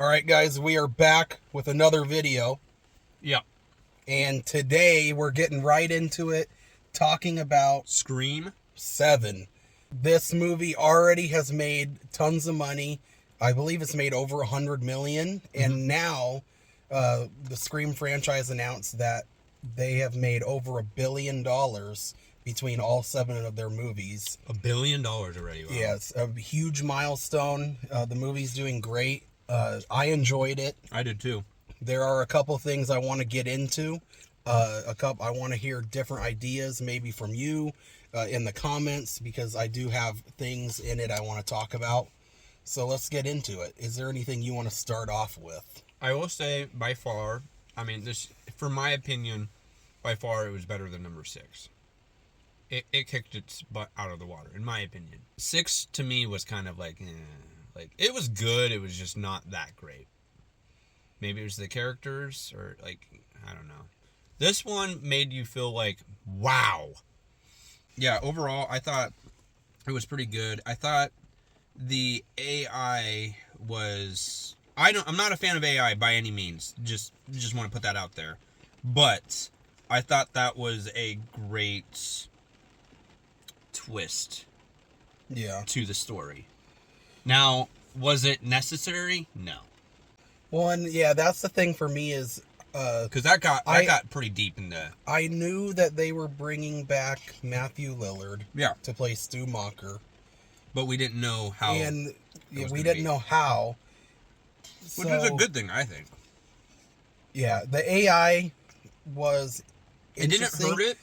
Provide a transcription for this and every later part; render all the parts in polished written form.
All right, guys, we are back with another video, Yep. and today we're getting right into it, talking about Scream. 7. This movie already has made tons of money. I believe it's made over 100 million, and now the Scream franchise announced that they have made over $1 billion between all 7 of their movies. $1 billion already. Wow. Yeah, it's a huge milestone. The movie's doing great. I enjoyed it. I did too. There are a couple things I want to get into. I want to hear different ideas, maybe from you, in the comments, because I do have things in it I want to talk about. So let's get into it. Is there anything you want to start off with? I will say, by far, this, for my opinion, by far it was better than number 6. It kicked its butt out of the water, in my opinion. 6 to me was kind of like, it was good. It was just not that great. Maybe it was the characters, or I don't know. This one made you feel like, wow. Yeah, overall, I thought it was pretty good. I thought the AI was... I'm not a fan of AI by any means. Just want to put that out there. But I thought that was a great twist to the story. Now, was it necessary? No. Well, and yeah, that's the thing for me is... because that got pretty deep in the... I knew that they were bringing back Matthew Lillard to play Stu Macher. But we didn't know how. And we didn't know how. Which is a good thing, I think. Yeah, the AI was interesting. It didn't hurt it?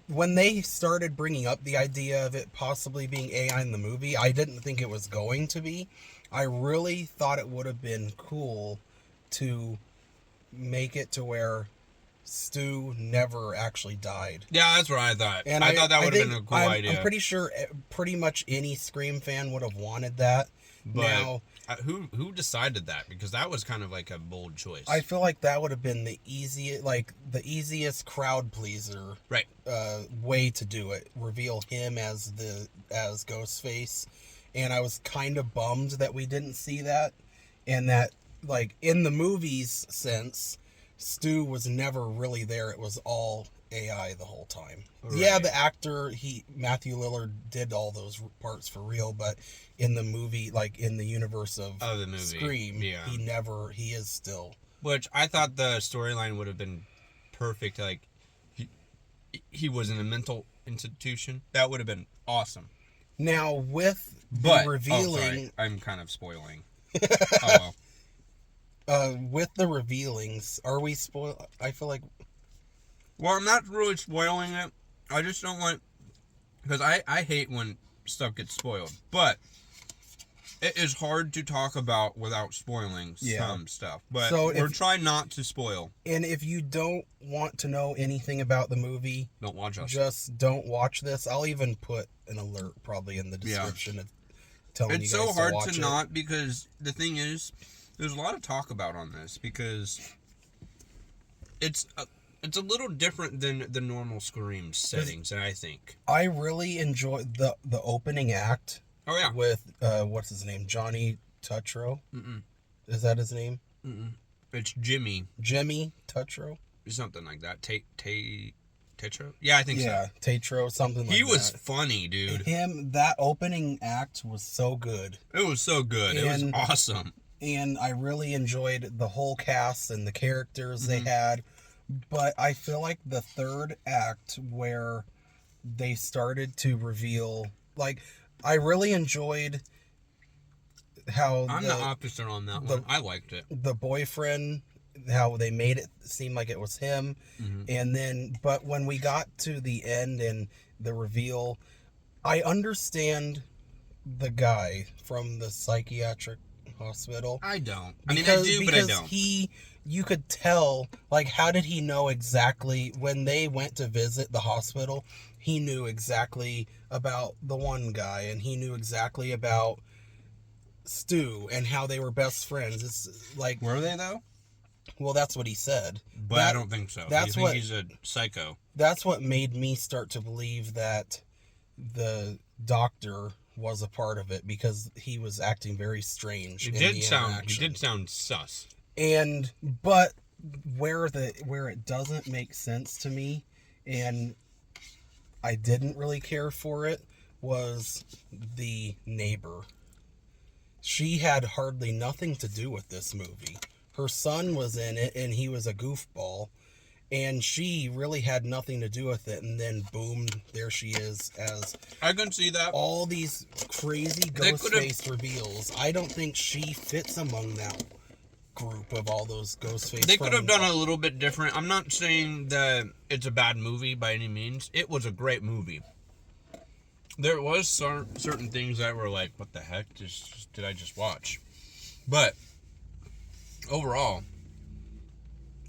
When they started bringing up the idea of it possibly being AI in the movie, I didn't think it was going to be. I really thought it would have been cool to make it to where Stu never actually died. Yeah, that's what I thought. And I thought that would have been a cool idea. I'm pretty sure pretty much any Scream fan would have wanted that. But now, who decided that? Because that was kind of like a bold choice. I feel like that would have been the easiest crowd pleaser, right? Way to do it. Reveal him as Ghostface, and I was kind of bummed that we didn't see that, and that in the movies sense, Stu was never really there. It was all AI the whole time. Right. Yeah, the actor, Matthew Lillard did all those parts for real, but in the movie, in the universe of the movie, Scream, he is still. Which I thought the storyline would have been perfect. He was in a mental institution. That would have been awesome. Now, with the revealing... I'm kind of spoiling. Oh, well. With the revealings, are we spoil? I feel like... Well, I'm not really spoiling it. I just don't want... Because I hate when stuff gets spoiled. But it is hard to talk about without spoiling some stuff. But we're trying not to spoil. And if you don't want to know anything about the movie... Don't watch us. Just don't watch this. I'll even put an alert probably in the description telling you guys to watch it. It's so hard to not, because the thing is... There's a lot of talk about on this because it's a little different than the normal Scream settings, I think. I really enjoyed the opening act. Oh yeah, with what's his name, Johnny Tutro. Is that his name? It's Jimmy. Jimmy Tutro. Something like that. Tetro. Yeah, I think so. Yeah, Tetro, something like that. He was funny, dude. That opening act was so good. It was so good. It was awesome. And I really enjoyed the whole cast and the characters they had. But I feel like the third act, where they started to reveal... I really enjoyed how... I'm the opposite on that one. I liked it. The boyfriend, how they made it seem like it was him. And then... But when we got to the end and the reveal, I understand the guy from the psychiatric hospital. I don't. I do, but I don't. You could tell, how did he know exactly when they went to visit the hospital? He knew exactly about the one guy, and he knew exactly about Stu and how they were best friends. It's were they though? Well, that's what he said. But I don't think so. You think he's a psycho? That's what made me start to believe that the doctor was a part of it because he was acting very strange. He in did the sound interaction. sus. But where it doesn't make sense to me, and I didn't really care for it, was the neighbor. She had hardly nothing to do with this movie. Her son was in it, and he was a goofball, and she really had nothing to do with it. And then, boom, there she is as I can see that. all these crazy Ghostface reveals. I don't think she fits among that group of all those Ghostface. They could have done a little bit different. I'm not saying that it's a bad movie by any means. It was a great movie. There was certain things that were like, what the heck did I just watch? But overall,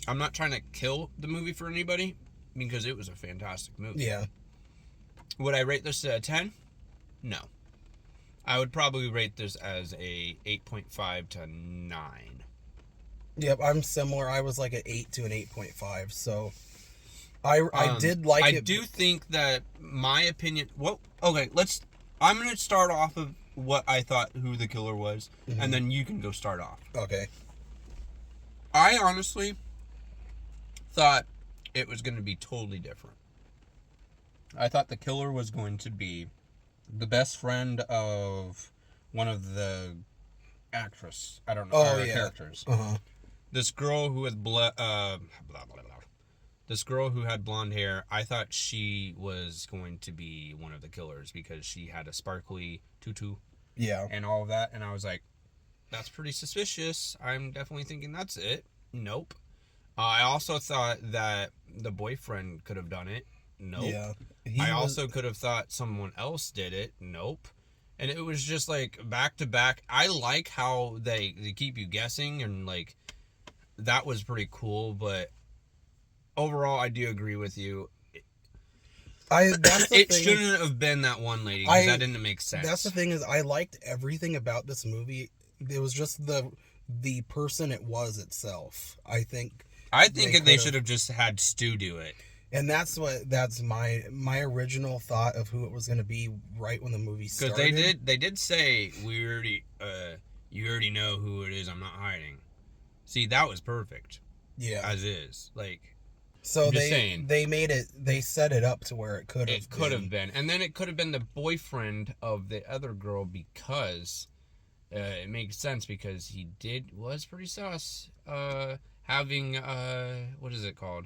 I'm not trying to kill the movie for anybody because it was a fantastic movie. Yeah. Would I rate this a 10? No. I would probably rate this as a 8.5 to 9. Yep, I'm similar. I was like an 8 to an 8.5. So I did like it. I do think that my opinion. Well, okay, I'm going to start off of what I thought who the killer was, and then you can go start off. Okay. I honestly thought it was going to be totally different. I thought the killer was going to be the best friend of one of the actress. I don't know. Characters. Uh-huh. This girl who had This girl who had blonde hair, I thought she was going to be one of the killers because she had a sparkly tutu. Yeah. And all of that. And I was like, that's pretty suspicious. I'm definitely thinking that's it. Nope. I also thought that the boyfriend could have done it. Nope. Yeah. I also could have thought someone else did it. Nope. And it was just like back to back. I like how they keep you guessing, and like that was pretty cool, but overall I do agree with you. It shouldn't have been that one lady because that didn't make sense. That's the thing is I liked everything about this movie. It was just the person it was itself. I think they should have just had Stu do it. And that's my original thought of who it was going to be right when the movie started. Because they did say you already know who it is. I'm not hiding. See, that was perfect. Yeah, as is like. So they set it up to where it could have been, and then it could have been the boyfriend of the other girl because it makes sense because he was pretty sus. Having what is it called?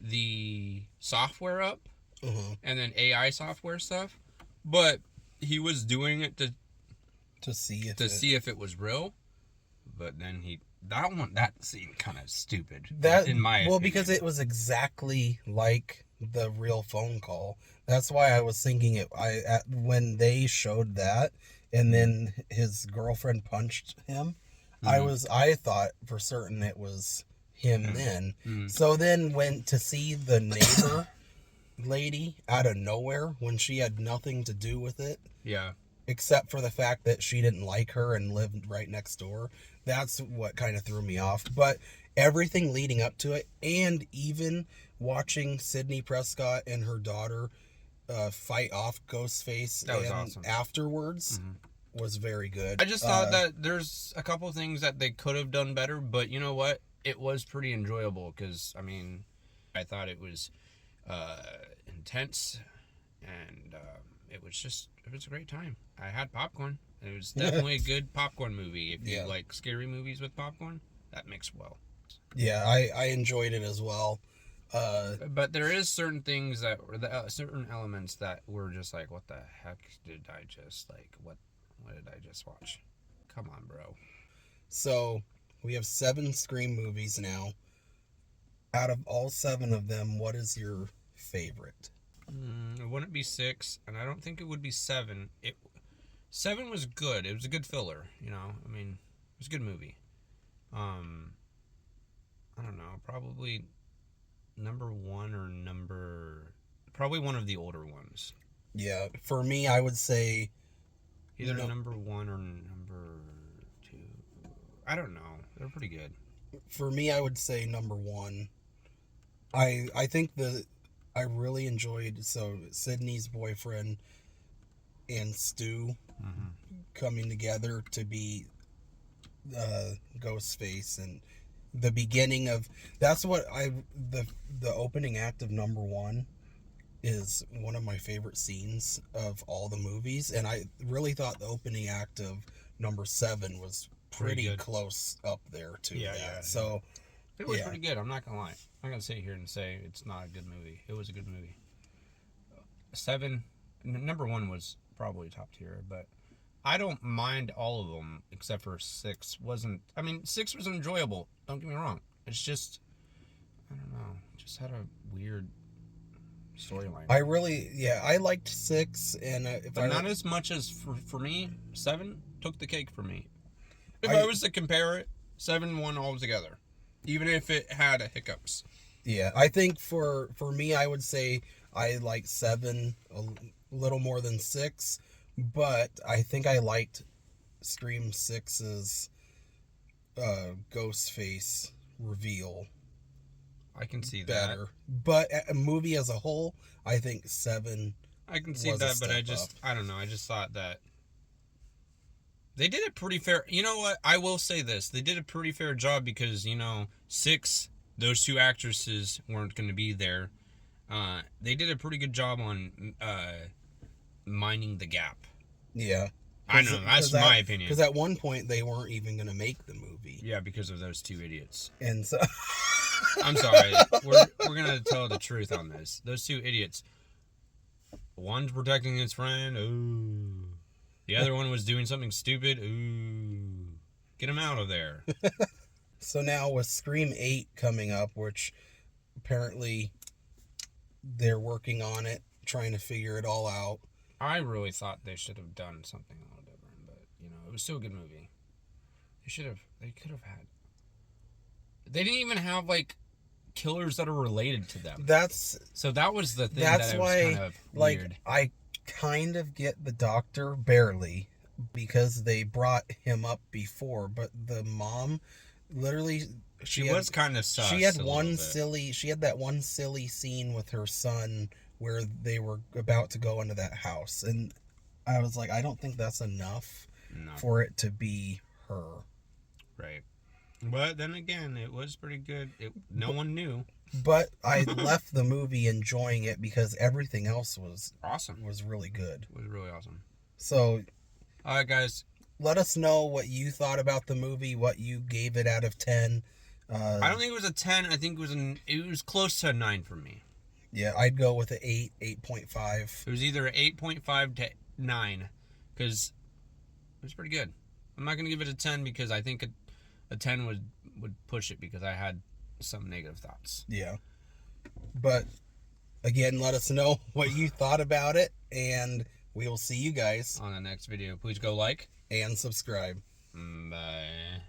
The software up, and then AI software stuff, but he was doing it to see if it was real. But then that seemed kind of stupid. In my opinion. Because it was exactly like the real phone call. That's why I was thinking it. When they showed that, and then his girlfriend punched him, I thought for certain it was him then. So then went to see the neighbor lady out of nowhere when she had nothing to do with it. Yeah. Except for the fact that she didn't like her and lived right next door. That's what kind of threw me off. But everything leading up to it, and even watching Sidney Prescott and her daughter fight off Ghostface that was awesome. Afterwards was very good. I just thought that there's a couple things that they could have done better, but you know what? It was pretty enjoyable because, I mean, I thought it was intense, and it was a great time. I had popcorn. It was definitely a good popcorn movie. If you like scary movies with popcorn, that mixed well. Yeah, I enjoyed it as well. But there is certain things that were certain elements that were just like, what the heck did I just what did I just watch? Come on, bro. So we have 7 Scream movies now. Out of all 7 of them, what is your favorite? It wouldn't be 6, and I don't think it would be 7. 7 was good. It was a good filler, you know. I mean, it was a good movie. I don't know, probably number 1 or probably one of the older ones. Yeah, for me, I would say either number 1 or number 2. I don't know. They're pretty good. For me, I would say number 1. I think I really enjoyed Sidney's boyfriend. and Stu Mm-hmm. coming together to be Ghostface, and the beginning of that's what the opening act of number 1 is one of my favorite scenes of all the movies, and I really thought the opening act of number 7 was pretty good. close up there to Yeah, that. yeah. So It was Yeah. pretty good. I'm not gonna lie. I'm not gonna sit here and say it's not a good movie. It was a good movie. 7, number 1 was probably top tier, but I don't mind all of them except for 6. I mean, 6 was enjoyable. Don't get me wrong. It's just, I don't know, just had a weird storyline. I liked 6, and But not as much as for me. 7 took the cake for me. If I- I was to compare it, 7 won altogether, even if it had hiccups. Yeah, I think for me, I would say I like 7 a little more than 6, but I think I liked Scream 6's Ghostface reveal I can see that. better. But a movie as a whole, I think 7. I can see was a that, but step I don't know. I just thought that they did a pretty fair. You know what? I will say this: they did a pretty fair job because 6, those 2 actresses weren't going to be there. They did a pretty good job on minding the gap. Yeah. I know that's my opinion. Because at one point they weren't even going to make the movie, Yeah, because of those 2 idiots. and so I'm sorry. We're gonna tell the truth on this. Those 2 idiots. One's protecting his friend. Ooh. The other one was doing something stupid. Ooh. Get him out of there. So now with Scream 8 coming up, which apparently they're working on it, trying to figure it all out. I really thought they should have done something a little different, but it was still a good movie. They could have had. They didn't even have like killers that are related to them. So that was the thing. That's that why, was kind of like, weird. I kind of get the doctor barely because they brought him up before, but the mom, literally, She was kind of sus. she had a little bit. she had that one silly scene with her son where they were about to go into that house, and I was like, I don't think that's enough No. for it to be her. Right. But then again, it was pretty good. No one knew. But I left the movie enjoying it because everything else was Awesome. really good. It was really awesome. So All right, guys. let us know what you thought about the movie, what you gave it out of 10. I don't think it was a 10. I think it was close to a 9 for me. Yeah, I'd go with an 8, 8.5. It was either an 8.5 to 9 because it was pretty good. I'm not going to give it a 10 because I think a 10 would push it because I had some negative thoughts. Yeah. But again, let us know what you thought about it, and we will see you guys On the next video, please go like and subscribe. Bye.